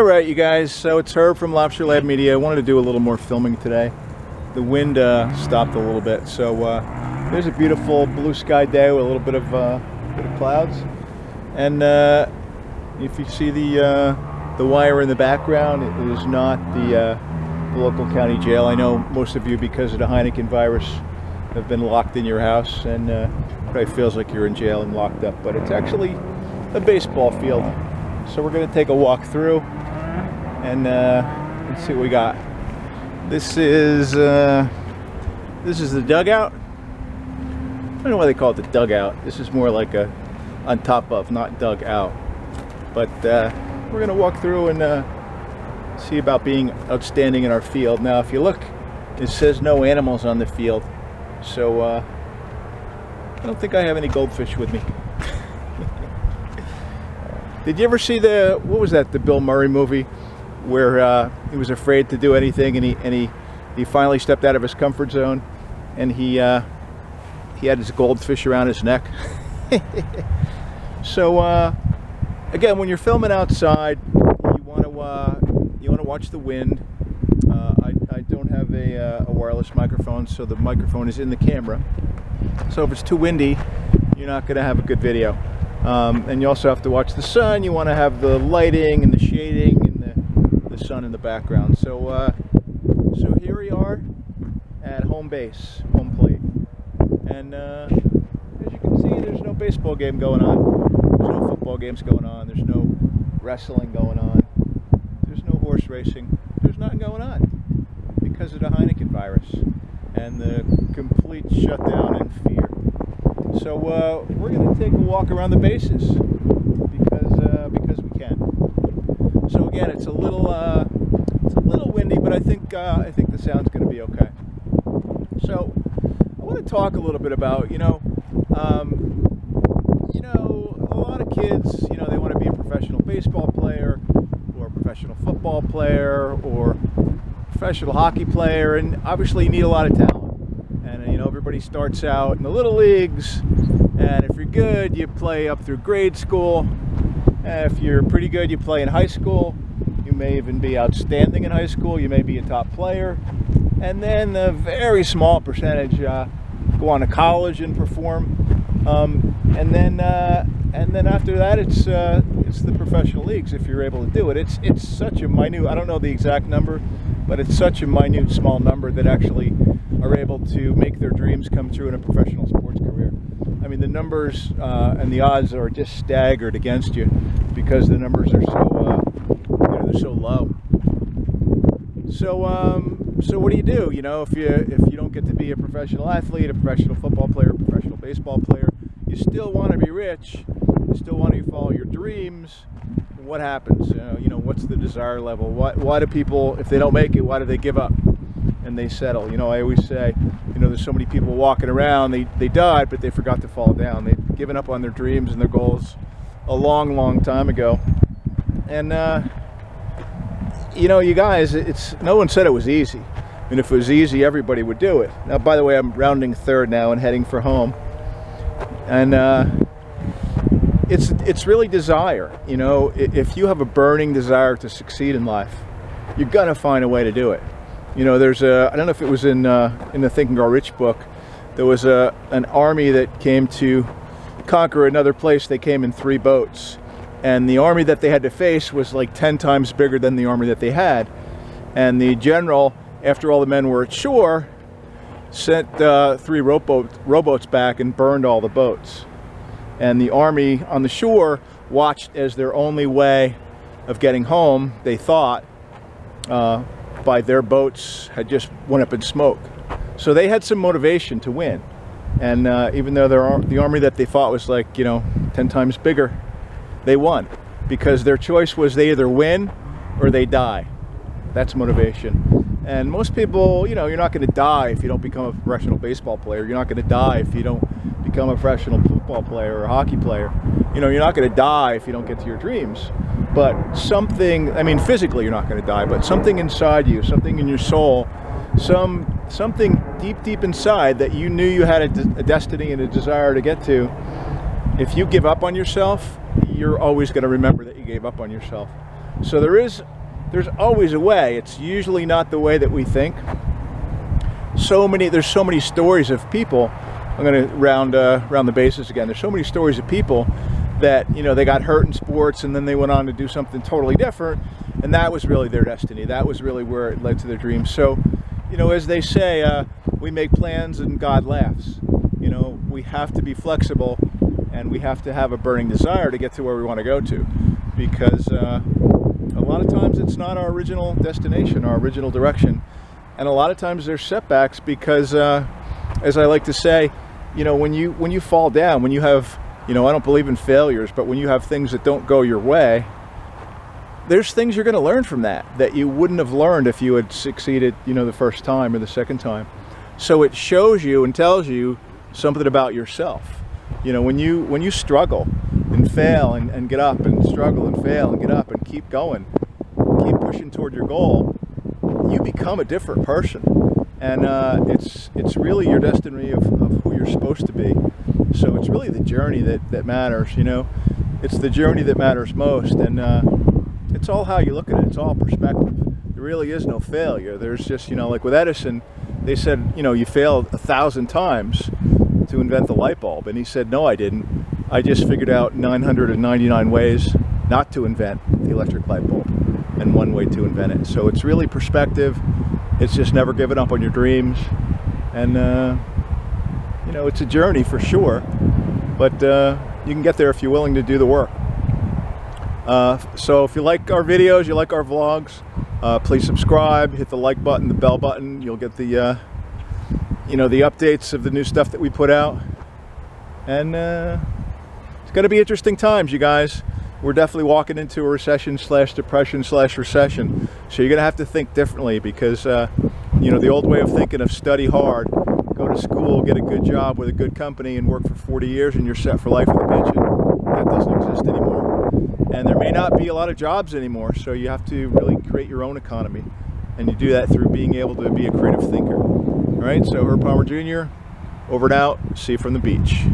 Alright you guys, so it's Herb from Lobster Lab Media. I wanted to do a little more filming today. The wind stopped a little bit, so there's a beautiful blue sky day with a little bit of clouds. And if you see the wire in the background, it is not the local county jail. I know most of you, because of the Heineken virus, have been locked in your house, and probably feels like you're in jail and locked up, but it's actually a baseball field. So we're going to take a walk through and let's see what we got. This is the dugout. I don't know why they call it the dugout. This is more like a on top of, not dug out. But we're going to walk through and see about being outstanding in our field. Now, if you look, it says no animals on the field. So I don't think I have any goldfish with me. Did you ever see what was that, the Bill Murray movie where he was afraid to do anything, and he finally stepped out of his comfort zone, and he had his goldfish around his neck? So again, when you're filming outside, you want to watch the wind. I don't have a wireless microphone, so the microphone is in the camera. So if it's too windy, you're not going to have a good video. And you also have to watch the sun. You want to have the lighting and the shading and the sun in the background. So so here we are at home base, home plate. And as you can see, there's no baseball game going on. There's no football games going on. There's no wrestling going on. There's no horse racing. There's nothing going on because of the Heineken virus and the complete shutdown and fear. So we're going to take a walk around the bases because we can. So again, it's a little windy, but I think the sound's going to be okay. So I want to talk a little bit about a lot of kids, they want to be a professional baseball player or a professional football player or professional hockey player, and obviously you need a lot of talent. And everybody starts out in the little leagues, and if you're good, you play up through grade school. And if you're pretty good, you play in high school. You may even be outstanding in high school. You may be a top player, and then a very small percentage go on to college and perform. And then after that, it's the professional leagues if you're able to do it. It's such a minute, I don't know the exact number, but it's such a minute, small number that actually are able to make their dreams come true in a professional sports career. I mean, the numbers and the odds are just staggered against you because the numbers are so they're so low. So what do you do? If you don't get to be a professional athlete, a professional football player, a professional baseball player, you still want to be rich. You still want to follow your dreams. What happens? What's the desire level? Why do people, if they don't make it, why do they give up and they settle? I always say, there's so many people walking around, they died, but they forgot to fall down. They've given up on their dreams and their goals a long, long time ago. And you guys, no one said it was easy. I mean, if it was easy, everybody would do it. Now, by the way, I'm rounding third now and heading for home. And it's really desire. If you have a burning desire to succeed in life, you're gonna find a way to do it. There's I don't know if it was in the Think and Grow Rich book, there was an army that came to conquer another place. They came in 3 boats, and the army that they had to face was like 10 times bigger than the army that they had. And the general, after all the men were at shore, sent 3 rowboats back and burned all the boats. And the army on the shore watched as their only way of getting home, they thought, by their boats had just went up in smoke. So they had some motivation to win. And even though the army that they fought was like 10 times bigger, they won because their choice was they either win or they die. That's motivation. And most people, you're not going to die if you don't become a professional baseball player. You're not going to die if you don't become a professional football player or a hockey player. You're not going to die if you don't get to your dreams. But something, I mean, physically you're not going to die, but something inside you, something in your soul, something deep inside that you knew you had a destiny and a desire to get to, if you give up on yourself, you're always going to remember that you gave up on yourself. So there is there's always a way. It's usually not the way that we think. There's so many stories of people. I'm going to round the bases again. There's so many stories of people that, you know, they got hurt in sports and then they went on to do something totally different, and that was really their destiny. That was really where it led to their dreams. So, you know, as they say, we make plans and God laughs. You know, we have to be flexible, and we have to have a burning desire to get to where we want to go to, because a lot of times it's not our original destination, our original direction, and a lot of times there's setbacks because, as I like to say, you know, when you fall down, when you have, you know, I don't believe in failures, but when you have things that don't go your way, there's things you're going to learn from that you wouldn't have learned if you had succeeded, you know, the first time or the second time. So it shows you and tells you something about yourself. You know, when you struggle and fail and get up, and struggle and fail and get up and keep going, keep pushing toward your goal, you become a different person. And it's really your destiny of who you're supposed to be. So it's really the journey that matters, you know. It's the journey that matters most, and it's all how you look at it. It's all perspective. There really is no failure. There's just, you know, like with Edison, they said, you know, you failed 1,000 times to invent the light bulb, and he said, no, I didn't. I just figured out 999 ways not to invent the electric light bulb, and one way to invent it. So it's really perspective. It's just never giving up on your dreams, and you know, it's a journey for sure, but you can get there if you're willing to do the work. So if you like our videos, you like our vlogs, please subscribe, hit the like button, the bell button. You'll get the you know, the updates of the new stuff that we put out, and it's going to be interesting times, you guys. We're definitely walking into a recession / depression / recession. So you're going to have to think differently, because, you know, the old way of thinking of study hard, go to school, get a good job with a good company, and work for 40 years and you're set for life with a pension, that doesn't exist anymore. And there may not be a lot of jobs anymore, so you have to really create your own economy. And you do that through being able to be a creative thinker. All right, so Herb Palmer Jr., over and out. See you from the beach.